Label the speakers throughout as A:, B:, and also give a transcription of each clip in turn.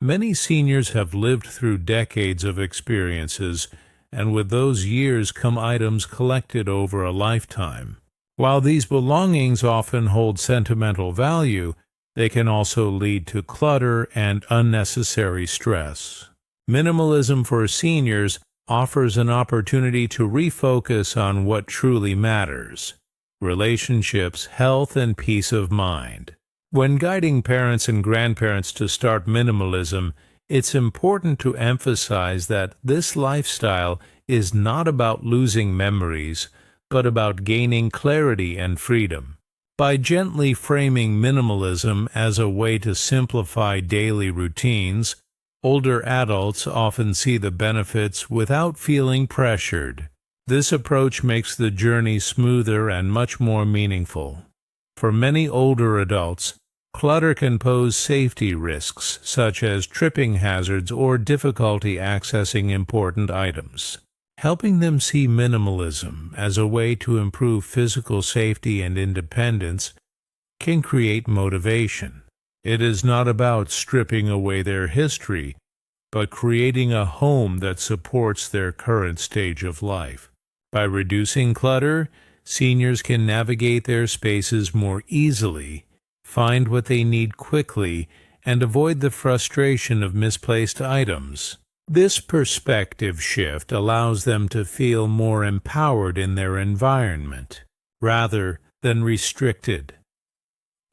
A: Many seniors have lived through decades of experiences, and with those years come items collected over a lifetime. While these belongings often hold sentimental value, they can also lead to clutter and unnecessary stress. Minimalism for seniors offers an opportunity to refocus on what truly matters: relationships, health, and peace of mind. When guiding parents and grandparents to start minimalism, it's important to emphasize that this lifestyle is not about losing memories, but about gaining clarity and freedom. By gently framing minimalism as a way to simplify daily routines, older adults often see the benefits without feeling pressured. This approach makes the journey smoother and much more meaningful. For many older adults, clutter can pose safety risks such as tripping hazards or difficulty accessing important items. Helping them see minimalism as a way to improve physical safety and independence can create motivation. It is not about stripping away their history, but creating a home that supports their current stage of life. By reducing clutter, seniors can navigate their spaces more easily, find what they need quickly, and avoid the frustration of misplaced items. This perspective shift allows them to feel more empowered in their environment, rather than restricted.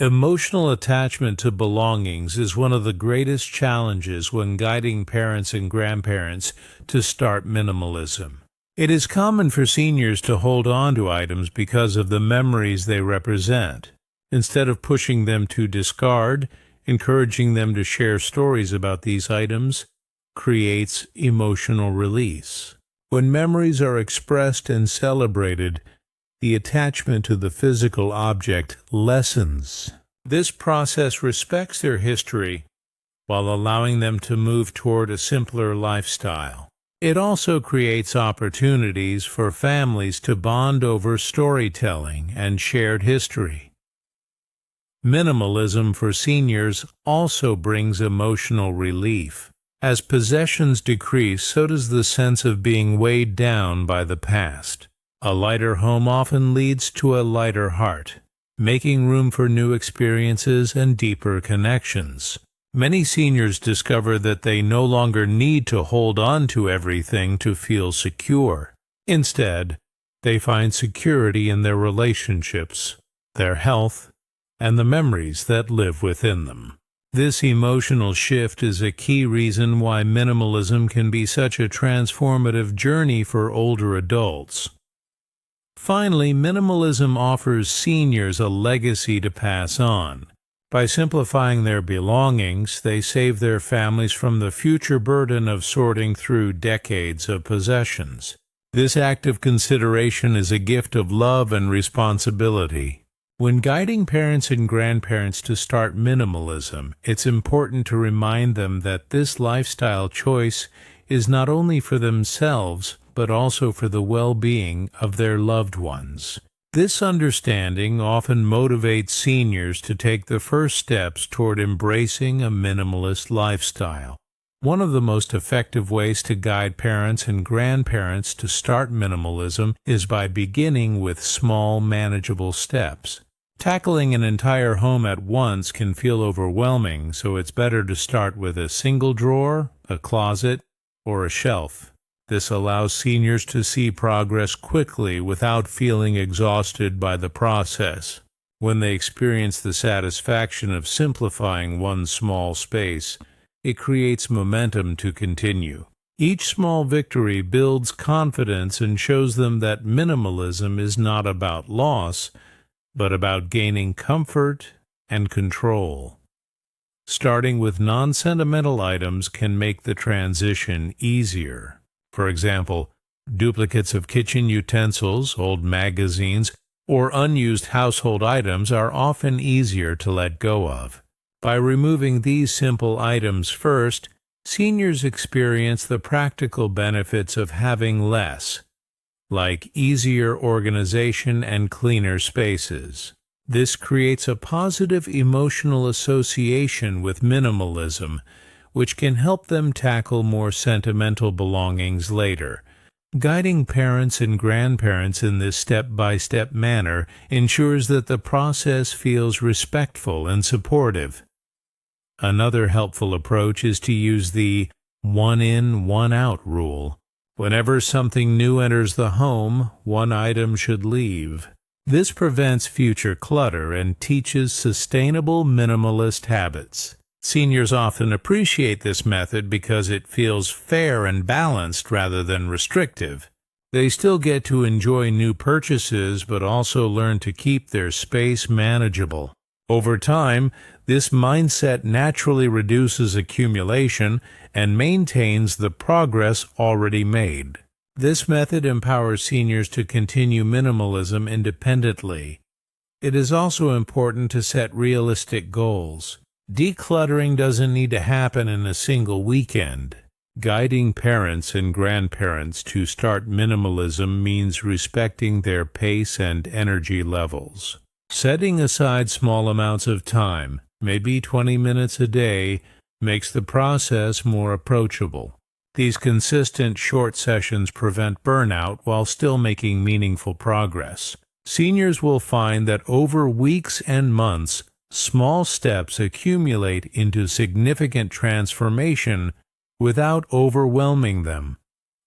A: Emotional attachment to belongings is one of the greatest challenges when guiding parents and grandparents to start minimalism. It is common for seniors to hold on to items because of the memories they represent. Instead of pushing them to discard, encouraging them to share stories about these items creates emotional release. When memories are expressed and celebrated, the attachment to the physical object lessens. This process respects their history while allowing them to move toward a simpler lifestyle. It also creates opportunities for families to bond over storytelling and shared history. Minimalism for seniors also brings emotional relief. As possessions decrease, so does the sense of being weighed down by the past. A lighter home often leads to a lighter heart, making room for new experiences and deeper connections. Many seniors discover that they no longer need to hold on to everything to feel secure. Instead, they find security in their relationships, their health, and the memories that live within them. This emotional shift is a key reason why minimalism can be such a transformative journey for older adults. Finally, minimalism offers seniors a legacy to pass on. By simplifying their belongings, they save their families from the future burden of sorting through decades of possessions. This act of consideration is a gift of love and responsibility. When guiding parents and grandparents to start minimalism, it's important to remind them that this lifestyle choice is not only for themselves, but also for the well-being of their loved ones. This understanding often motivates seniors to take the first steps toward embracing a minimalist lifestyle. One of the most effective ways to guide parents and grandparents to start minimalism is by beginning with small, manageable steps. Tackling an entire home at once can feel overwhelming, so it's better to start with a single drawer, a closet, or a shelf. This allows seniors to see progress quickly without feeling exhausted by the process. When they experience the satisfaction of simplifying one small space, it creates momentum to continue. Each small victory builds confidence and shows them that minimalism is not about loss, but about gaining comfort and control. Starting with non-sentimental items can make the transition easier. For example, duplicates of kitchen utensils, old magazines, or unused household items are often easier to let go of. By removing these simple items first, seniors experience the practical benefits of having less, like easier organization and cleaner spaces. This creates a positive emotional association with minimalism, which can help them tackle more sentimental belongings later. Guiding parents and grandparents in this step-by-step manner ensures that the process feels respectful and supportive. Another helpful approach is to use the one in, one out rule. Whenever something new enters the home, one item should leave. This prevents future clutter and teaches sustainable minimalist habits. Seniors often appreciate this method because it feels fair and balanced rather than restrictive. They still get to enjoy new purchases but also learn to keep their space manageable. Over time, this mindset naturally reduces accumulation and maintains the progress already made. This method empowers seniors to continue minimalism independently. It is also important to set realistic goals. Decluttering doesn't need to happen in a single weekend. Guiding parents and grandparents to start minimalism means respecting their pace and energy levels. Setting aside small amounts of time, maybe 20 minutes a day, makes the process more approachable. These consistent short sessions prevent burnout while still making meaningful progress. Seniors will find that over weeks and months, small steps accumulate into significant transformation without overwhelming them.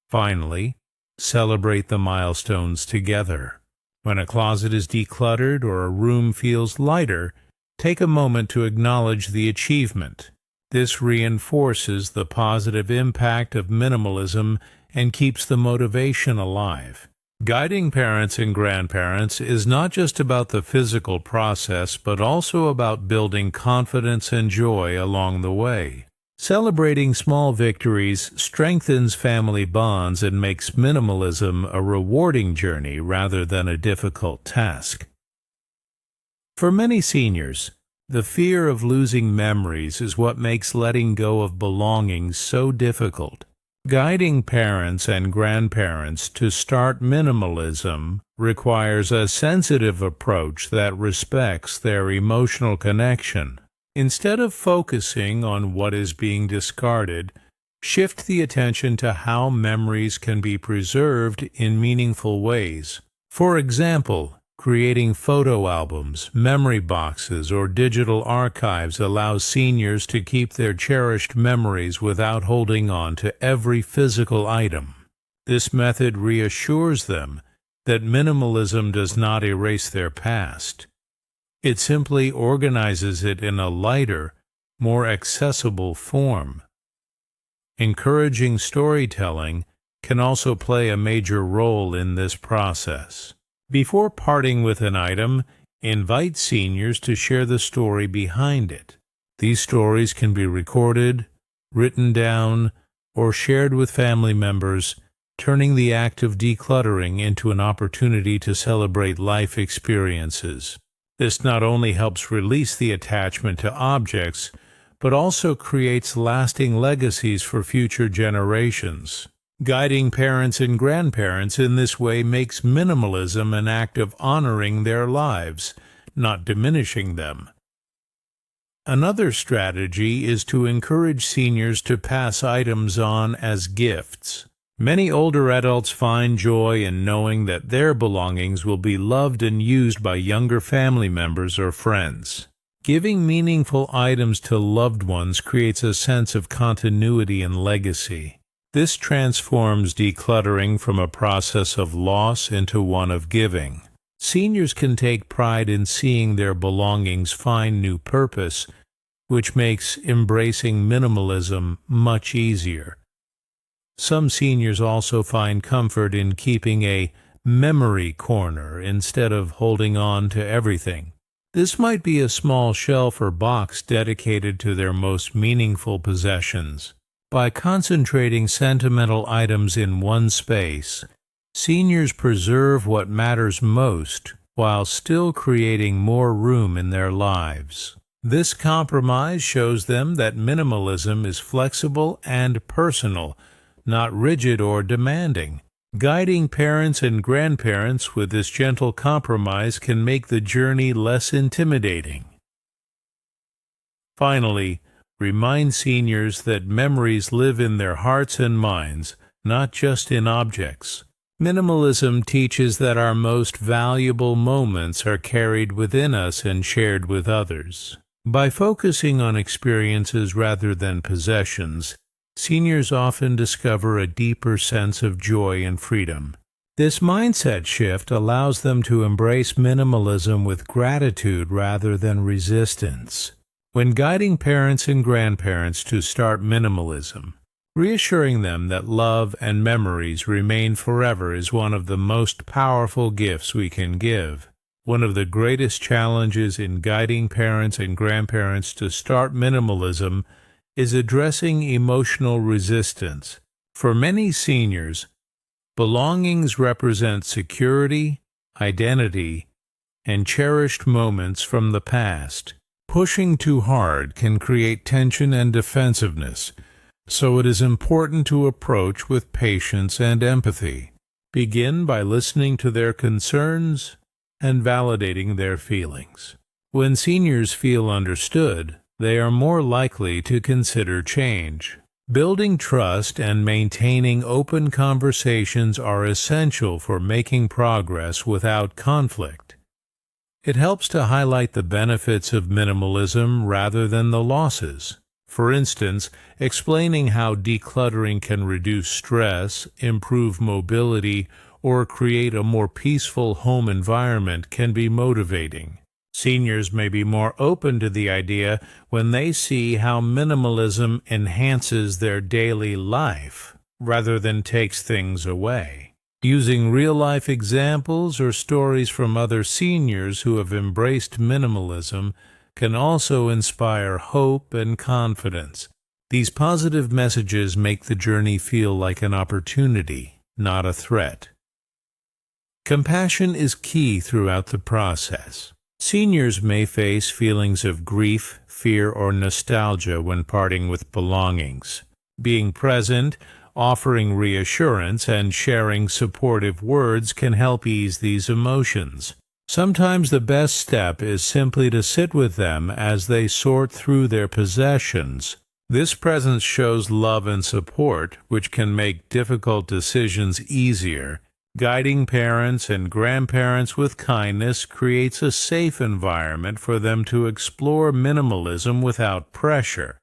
A: Finally, celebrate the milestones together. When a closet is decluttered or a room feels lighter, take a moment to acknowledge the achievement. This reinforces the positive impact of minimalism and keeps the motivation alive. Guiding parents and grandparents is not just about the physical process, but also about building confidence and joy along the way. Celebrating small victories strengthens family bonds and makes minimalism a rewarding journey rather than a difficult task. For many seniors, the fear of losing memories is what makes letting go of belongings so difficult. Guiding parents and grandparents to start minimalism requires a sensitive approach that respects their emotional connection. Instead of focusing on what is being discarded, shift the attention to how memories can be preserved in meaningful ways. For example, creating photo albums, memory boxes, or digital archives allows seniors to keep their cherished memories without holding on to every physical item. This method reassures them that minimalism does not erase their past. It simply organizes it in a lighter, more accessible form. Encouraging storytelling can also play a major role in this process. Before parting with an item, invite seniors to share the story behind it. These stories can be recorded, written down, or shared with family members, turning the act of decluttering into an opportunity to celebrate life experiences. This not only helps release the attachment to objects, but also creates lasting legacies for future generations. Guiding parents and grandparents in this way makes minimalism an act of honoring their lives, not diminishing them. Another strategy is to encourage seniors to pass items on as gifts. Many older adults find joy in knowing that their belongings will be loved and used by younger family members or friends. Giving meaningful items to loved ones creates a sense of continuity and legacy. This transforms decluttering from a process of loss into one of giving. Seniors can take pride in seeing their belongings find new purpose, which makes embracing minimalism much easier. Some seniors also find comfort in keeping a memory corner instead of holding on to everything. This might be a small shelf or box dedicated to their most meaningful possessions. By concentrating sentimental items in one space, seniors preserve what matters most while still creating more room in their lives. This compromise shows them that minimalism is flexible and personal, not rigid or demanding. Guiding parents and grandparents with this gentle compromise can make the journey less intimidating. Finally, remind seniors that memories live in their hearts and minds, not just in objects. Minimalism teaches that our most valuable moments are carried within us and shared with others. By focusing on experiences rather than possessions, seniors often discover a deeper sense of joy and freedom. This mindset shift allows them to embrace minimalism with gratitude rather than resistance. When guiding parents and grandparents to start minimalism, reassuring them that love and memories remain forever is one of the most powerful gifts we can give. One of the greatest challenges in guiding parents and grandparents to start minimalism is addressing emotional resistance. For many seniors, belongings represent security, identity, and cherished moments from the past. Pushing too hard can create tension and defensiveness, so it is important to approach with patience and empathy. Begin by listening to their concerns and validating their feelings. When seniors feel understood, they are more likely to consider change. Building trust and maintaining open conversations are essential for making progress without conflict. It helps to highlight the benefits of minimalism rather than the losses. For instance, explaining how decluttering can reduce stress, improve mobility, or create a more peaceful home environment can be motivating. Seniors may be more open to the idea when they see how minimalism enhances their daily life rather than takes things away. Using real-life examples or stories from other seniors who have embraced minimalism can also inspire hope and confidence. These positive messages make the journey feel like an opportunity, not a threat. Compassion is key throughout the process. Seniors may face feelings of grief, fear, or nostalgia when parting with belongings. Being present, offering reassurance, and sharing supportive words can help ease these emotions. Sometimes the best step is simply to sit with them as they sort through their possessions. This presence shows love and support, which can make difficult decisions easier. Guiding parents and grandparents with kindness creates a safe environment for them to explore minimalism without pressure.